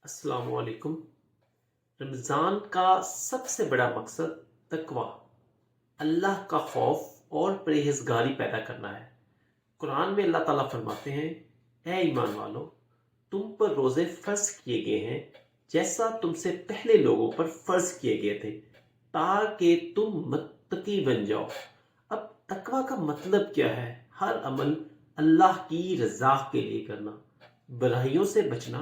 السلام علیکم۔ رمضان کا سب سے بڑا مقصد تقوی، اللہ کا خوف اور پرہیزگاری پیدا کرنا ہے۔ قرآن میں اللہ تعالیٰ فرماتے ہیں، اے ایمان والو، تم پر روزے فرض کیے گئے ہیں جیسا تم سے پہلے لوگوں پر فرض کیے گئے تھے تاکہ تم متقی بن جاؤ۔ اب تقوی کا مطلب کیا ہے؟ ہر عمل اللہ کی رضا کے لیے کرنا، برائیوں سے بچنا،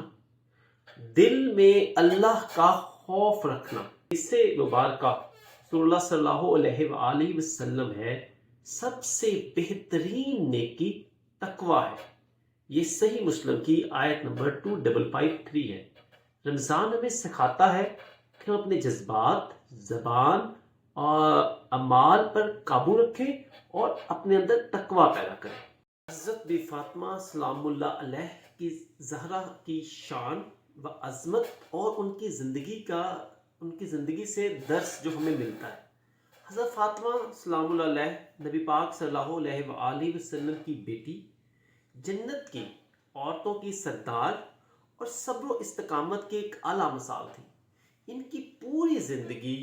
دل میں اللہ کا خوف رکھنا۔ اس سے مبارکہ رسول اللہ صلی اللہ علیہ وآلہ وسلم ہے، سب سے بہترین نیکی تقوی ہے۔ یہ صحیح مسلم کی آیت نمبر 2553 ہے۔ رمضان ہمیں سکھاتا ہے کہ ہم اپنے جذبات، زبان اور اعمال پر قابو رکھیں اور اپنے اندر تقوی پیدا کریں۔ حضرت بی فاطمہ سلام اللہ علیہ کی زہرا کی شان و عظمت اور ان کی زندگی سے درس جو ہمیں ملتا ہے۔ حضرت فاطمہ سلام اللہ علیہ نبی پاک صلی اللہ علیہ وآلہ وسلم کی بیٹی، جنت کی عورتوں کی سردار اور صبر و استقامت کی ایک اعلیٰ مثال تھی۔ ان کی پوری زندگی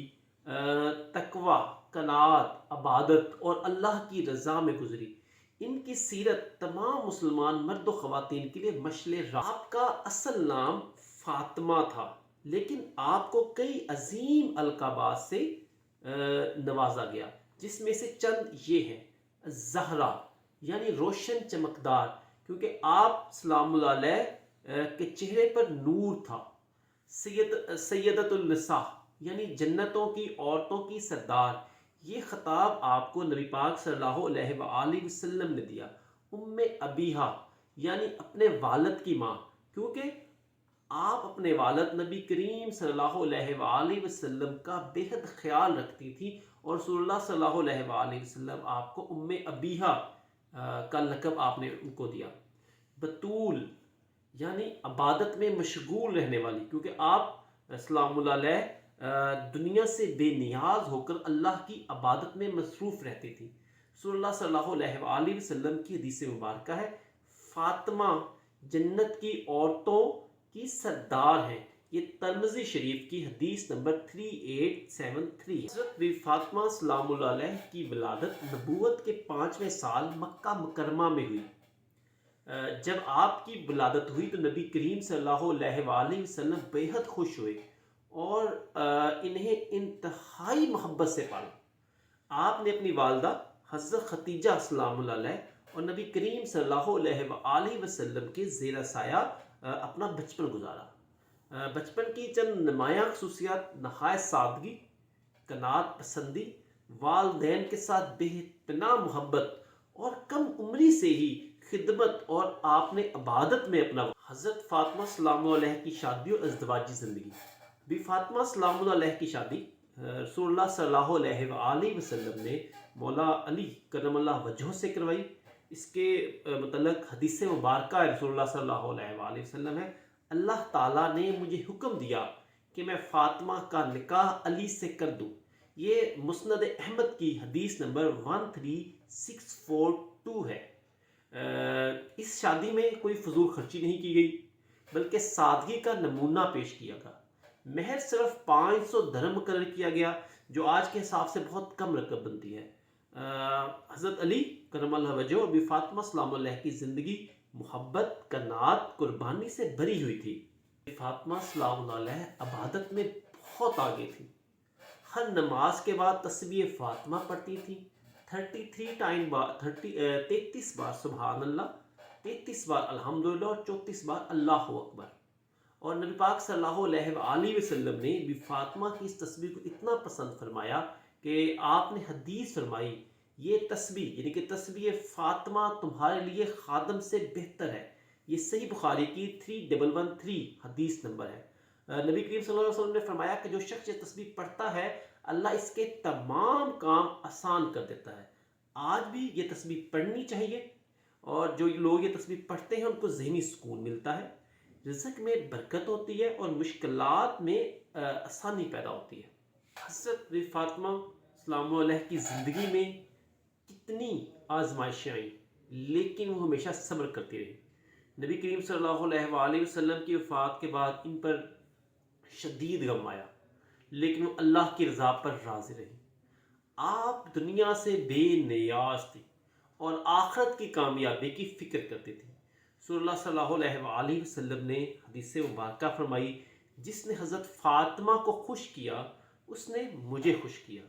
تقوی، قناعت، عبادت اور اللہ کی رضا میں گزری۔ ان کی سیرت تمام مسلمان مرد و خواتین کے لیے مشعل راہ۔ آپ کا اصل نام فاطمہ تھا، لیکن آپ کو کئی عظیم القابات سے نوازا گیا، جس میں سے چند یہ ہیں: زہرا یعنی روشن چمکدار، کیونکہ آپ سلام اللہ علیہ کے چہرے پر نور تھا۔ سیدت النساء یعنی جنتوں کی عورتوں کی سردار، یہ خطاب آپ کو نبی پاک صلی اللہ علیہ وآلہ وسلم نے دیا۔ ام ابیہا یعنی اپنے والد کی ماں، کیونکہ آپ اپنے والد نبی کریم صلی اللہ علیہ وآلہ وسلم کا بے حد خیال رکھتی تھی، اور رسول اللہ صلی اللہ علیہ وآلہ وسلم آپ کو ام ابیہا کا لقب آپ نے ان کو دیا۔ بطول یعنی عبادت میں مشغول رہنے والی، کیونکہ آپ سلام اللہ علیہ دنیا سے بے نیاز ہو کر اللہ کی عبادت میں مصروف رہتی تھی۔ رسول اللہ صلی اللہ علیہ وآلہ وسلم کی حدیث مبارکہ ہے، فاطمہ جنت کی عورتوں کی سردار ہیں۔ یہ ترمذی شریف کی حدیث نمبر 3873 ہے۔ حضرت بی فاطمہ سلام اللہ علیہ کی ولادت نبوت کے 5ویں سال مکہ مکرمہ میں ہوئی۔ جب آپ کی ولادت ہوئی تو نبی کریم صلی اللہ علیہ وآلہ وسلم بے حد خوش ہوئے اور انہیں انتہائی محبت سے پالا۔ آپ نے اپنی والدہ حضرت خدیجہ سلام اللہ علیہ اور نبی کریم صلی اللہ علیہ وآلہ وسلم کے زیر سایہ اپنا بچپن گزارا۔ بچپن کی چند نمایاں خصوصیات: نہایت سادگی، قناعت پسندی، والدین کے ساتھ بے پناہ محبت اور کم عمری سے ہی خدمت، اور آپ نے عبادت میں اپنا حضرت فاطمہ سلام اللہ علیہ کی شادی اور ازدواجی زندگی۔ بی فاطمہ سلام اللہ علیہ کی شادی رسول اللہ صلی اللہ علیہ وآلہ وسلم نے مولا علی کرم اللہ وجہہ سے کروائی۔ اس کے متعلق حدیث مبارکہ رسول اللہ صلی اللہ علیہ وآلہ وسلم ہے، اللہ تعالیٰ نے مجھے حکم دیا کہ میں فاطمہ کا نکاح علی سے کر دوں۔ یہ مسند احمد کی حدیث نمبر 13642 ہے۔ اس شادی میں کوئی فضول خرچی نہیں کی گئی، بلکہ سادگی کا نمونہ پیش کیا گیا۔ مہر صرف 500 درہم مقرر کیا گیا، جو آج کے حساب سے بہت کم رقم بنتی ہے۔ حضرت علی کرم اللہ وجہہ اور بی فاطمہ سلام اللہ کی زندگی محبت، قناعت، قربانی سے بھری ہوئی تھی۔ بی فاطمہ سلام اللہ علیہ عبادت میں بہت آگے تھی۔ ہر نماز کے بعد تسبیح فاطمہ پڑھتی تھی، 33 بار سبحان اللہ، 33 بار الحمدللہ اور 34 بار اللہ اکبر۔ اور نبی پاک صلی اللہ علیہ وآلہ وسلم نے بی فاطمہ کی اس تسبیح کو اتنا پسند فرمایا کہ آپ نے حدیث فرمائی، یہ تسبیح یعنی کہ تسبیح فاطمہ تمہارے لیے خادم سے بہتر ہے۔ یہ صحیح بخاری کی 3113 حدیث نمبر ہے۔ نبی کریم صلی اللہ علیہ وسلم نے فرمایا کہ جو شخص یہ تسبیح پڑھتا ہے، اللہ اس کے تمام کام آسان کر دیتا ہے۔ آج بھی یہ تسبیح پڑھنی چاہیے، اور جو لوگ یہ تسبیح پڑھتے ہیں ان کو ذہنی سکون ملتا ہے، رزق میں برکت ہوتی ہے اور مشکلات میں آسانی پیدا ہوتی ہے۔ حضرت بی فاطمہ سلام علیہ کی زندگی میں کتنی آزمائشیں آئیں، لیکن وہ ہمیشہ صبر کرتی رہی۔ نبی کریم صلی اللہ علیہ وآلہ وسلم کی وفات کے بعد ان پر شدید غم آیا، لیکن وہ اللہ کی رضا پر راضی رہی۔ آپ دنیا سے بے نیاز تھی اور آخرت کی کامیابی کی فکر کرتی تھی۔ رسول اللہ صلی اللہ علیہ وآلہ وسلم نے حدیث مبارکہ فرمائی، جس نے حضرت فاطمہ کو خوش کیا اس نے مجھے خوش کیا،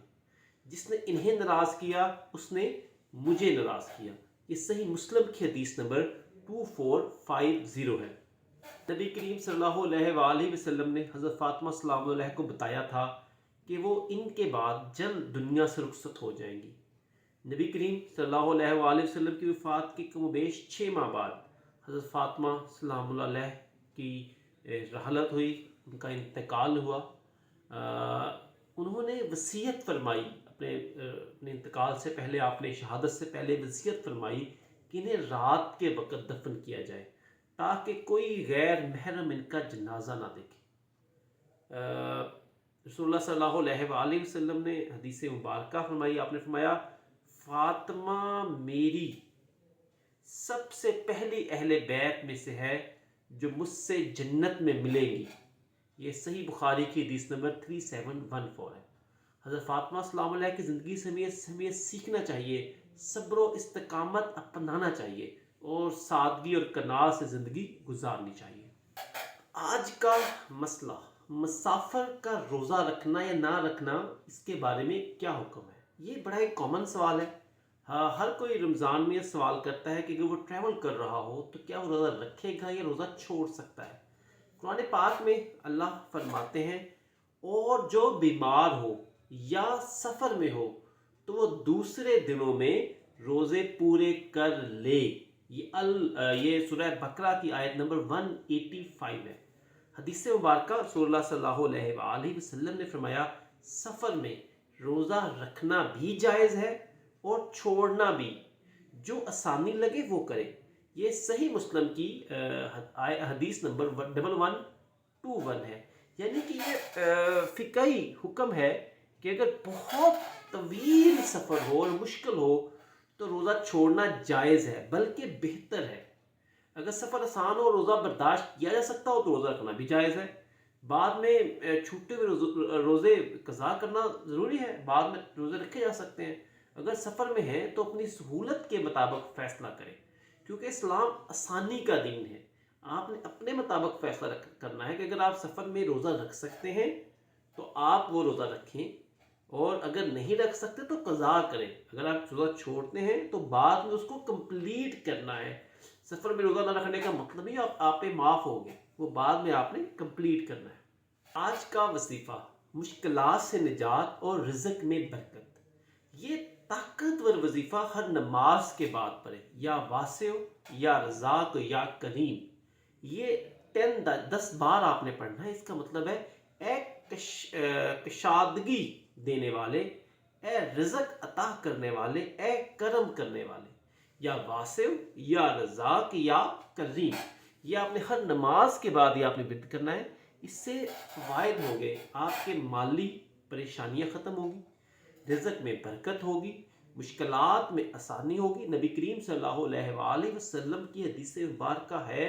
جس نے انہیں ناراض کیا اس نے مجھے ناراض کیا۔ یہ صحیح مسلم کی حدیث نمبر 2450 ہے۔ نبی کریم صلی اللہ علیہ وآلہ وسلم نے حضرت فاطمہ السلام علیہ کو بتایا تھا کہ وہ ان کے بعد جلد دنیا سے رخصت ہو جائیں گی۔ نبی کریم صلی اللہ علیہ وآلہ وسلم کی وفات کے کم و بیش 6 ماہ بعد حضرت فاطمہ السلام علیہ کی رحلت ہوئی، ان کا انتقال ہوا۔ انہوں نے وصیت فرمائی، اپنے انتقال سے پہلے، آپ نے شہادت سے پہلے وصیت فرمائی کہ انہیں رات کے وقت دفن کیا جائے تاکہ کوئی غیر محرم ان کا جنازہ نہ دیکھے۔ رسول اللہ صلی اللہ علیہ وآلہ وسلم نے حدیث مبارکہ فرمائی، آپ نے فرمایا فاطمہ میری سب سے پہلی اہل بیت میں سے ہے جو مجھ سے جنت میں ملیں گی۔ یہ صحیح بخاری کی حدیث نمبر 3714 ہے۔ حضرت فاطمہ السلام علیہ کی زندگی سے ہمیں سیکھنا چاہیے، صبر و استقامت اپنانا چاہیے اور سادگی اور کناعت سے زندگی گزارنی چاہیے۔ آج کا مسئلہ مسافر کا روزہ رکھنا یا نہ رکھنا، اس کے بارے میں کیا حکم ہے؟ یہ بڑا ایک کامن سوال ہے۔ ہر کوئی رمضان میں یہ سوال کرتا ہے کہ اگر وہ ٹریول کر رہا ہو تو کیا وہ روزہ رکھے گا یا روزہ چھوڑ سکتا ہے؟ قرآن پاک میں اللہ فرماتے ہیں، اور جو بیمار ہو یا سفر میں ہو تو وہ دوسرے دنوں میں روزے پورے کر لے۔ یہ سورہ بقرہ کی آیت نمبر 185 ہے۔ حدیث مبارکہ رسول اللہ صلی اللہ علیہ وآلہ وسلم نے فرمایا، سفر میں روزہ رکھنا بھی جائز ہے اور چھوڑنا بھی، جو آسانی لگے وہ کرے۔ یہ صحیح مسلم کی حدیث نمبر 1121 ہے۔ یعنی کہ یہ فقہی حکم ہے کہ اگر بہت طویل سفر ہو اور مشکل ہو تو روزہ چھوڑنا جائز ہے، بلکہ بہتر ہے۔ اگر سفر آسان ہو، روزہ برداشت کیا جا سکتا ہو تو روزہ رکھنا بھی جائز ہے۔ بعد میں چھوٹے ہوئے روزے قضا کرنا ضروری ہے، بعد میں روزے رکھے جا سکتے ہیں۔ اگر سفر میں ہیں تو اپنی سہولت کے مطابق فیصلہ کریں، کیونکہ اسلام آسانی کا دین ہے۔ آپ نے اپنے مطابق فیصلہ کرنا ہے کہ اگر آپ سفر میں روزہ رکھ سکتے ہیں تو آپ وہ روزہ رکھیں، اور اگر نہیں رکھ سکتے تو قضا کریں۔ اگر آپ روزہ چھوڑتے ہیں تو بعد میں اس کو کمپلیٹ کرنا ہے۔ سفر میں روزہ نہ رکھنے کا مطلب ہی آپ پہ معاف ہو گئے، وہ بعد میں آپ نے کمپلیٹ کرنا ہے۔ آج کا وظیفہ، مشکلات سے نجات اور رزق میں برکت۔ یہ طاقتور وظیفہ ہر نماز کے بعد پڑھے، یا واسع یا رزاق یا کریم۔ یہ 10 بار آپ نے پڑھنا ہے۔ اس کا مطلب ہے، اے کشادگی دینے والے، اے رزق عطا کرنے والے، اے کرم کرنے والے، یا واسع یا رزاق یا کریم۔ یہ آپ نے ہر نماز کے بعد یہ آپ نے ورد کرنا ہے۔ اس سے فوائد ہوں گے، آپ کے مالی پریشانیاں ختم ہوں گی، رزق میں برکت ہوگی، مشکلات میں آسانی ہوگی۔ نبی کریم صلی اللہ علیہ وآلہ وسلم کی حدیث مبارکہ ہے،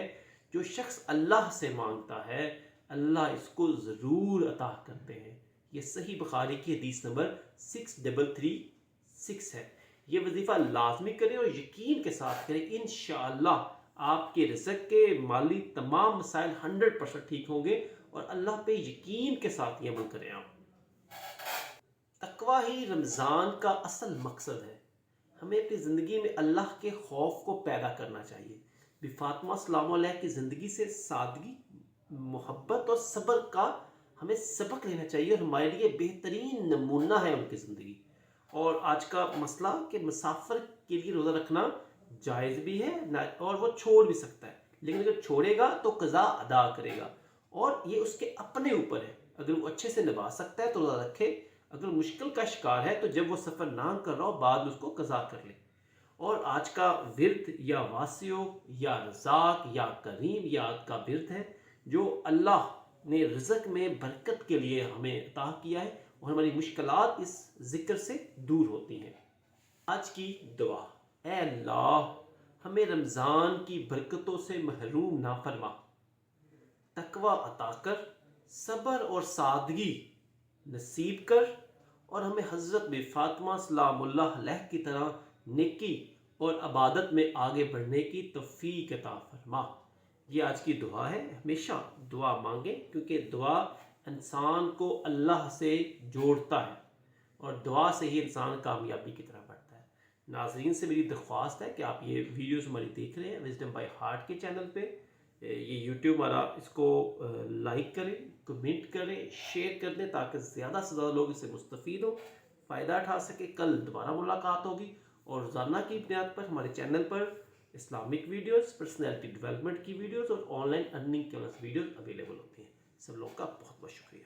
جو شخص اللہ سے مانگتا ہے اللہ اس کو ضرور عطا کرتے ہیں۔ یہ صحیح بخاری کی حدیث نمبر 6336 ہے۔ یہ وظیفہ لازمی کریں اور یقین کے ساتھ کریں، انشاءاللہ آپ کے رزق کے مالی تمام مسائل 100% ٹھیک ہوں گے، اور اللہ پہ یقین کے ساتھ یہ عمل کریں آپ۔ تقویٰ ہی رمضان کا اصل مقصد ہے۔ ہمیں اپنی زندگی میں اللہ کے خوف کو پیدا کرنا چاہیے۔ بی فاطمہ السلام علیہ کی زندگی سے سادگی، محبت اور صبر کا ہمیں سبق لینا چاہیے، اور ہمارے لیے بہترین نمونہ ہے ان کی زندگی۔ اور آج کا مسئلہ کہ مسافر کے لیے روزہ رکھنا جائز بھی ہے اور وہ چھوڑ بھی سکتا ہے، لیکن اگر چھوڑے گا تو قضا ادا کرے گا، اور یہ اس کے اپنے اوپر ہے۔ اگر وہ اچھے سے نبھا سکتا ہے تو روزہ رکھے، اگر مشکل کا شکار ہے تو جب وہ سفر نہ کر رہا ہو بعد میں اس کو قضا کر لے۔ اور آج کا ورد یا واسع یا رزاق یا کریم، یہ آج کا ورد ہے جو اللہ نے رزق میں برکت کے لیے ہمیں عطا کیا ہے، اور ہماری مشکلات اس ذکر سے دور ہوتی ہیں۔ آج کی دعا: اے اللہ، ہمیں رمضان کی برکتوں سے محروم نہ فرما، تقوی عطا کر، صبر اور سادگی نصیب کر، اور ہمیں حضرت بی فاطمہ سلام اللہ علیہ کی طرح نیکی اور عبادت میں آگے بڑھنے کی توفیق عطا فرما۔ یہ آج کی دعا ہے۔ ہمیشہ دعا مانگیں، کیونکہ دعا انسان کو اللہ سے جوڑتا ہے، اور دعا سے ہی انسان کامیابی کی طرف بڑھتا ہے۔ ناظرین سے میری درخواست ہے کہ آپ یہ ویڈیوز ہماری دیکھ رہے ہیں وزڈم بائی ہارٹ کے چینل پہ، یہ یوٹیوب ہمارا، اس کو لائک کریں، کمنٹ کریں، شیئر کر دیں، تاکہ زیادہ سے زیادہ لوگ اس سے مستفید ہوں، فائدہ اٹھا سکے۔ کل دوبارہ ملاقات ہوگی، اور روزانہ کی بنیاد پر ہمارے چینل پر اسلامک ویڈیوز، پرسنالٹی ڈیولپمنٹ کی ویڈیوز اور آن لائن ارننگ کے ویڈیوز اویلیبل ہوتی ہیں۔ سب لوگوں کا بہت بہت شکریہ۔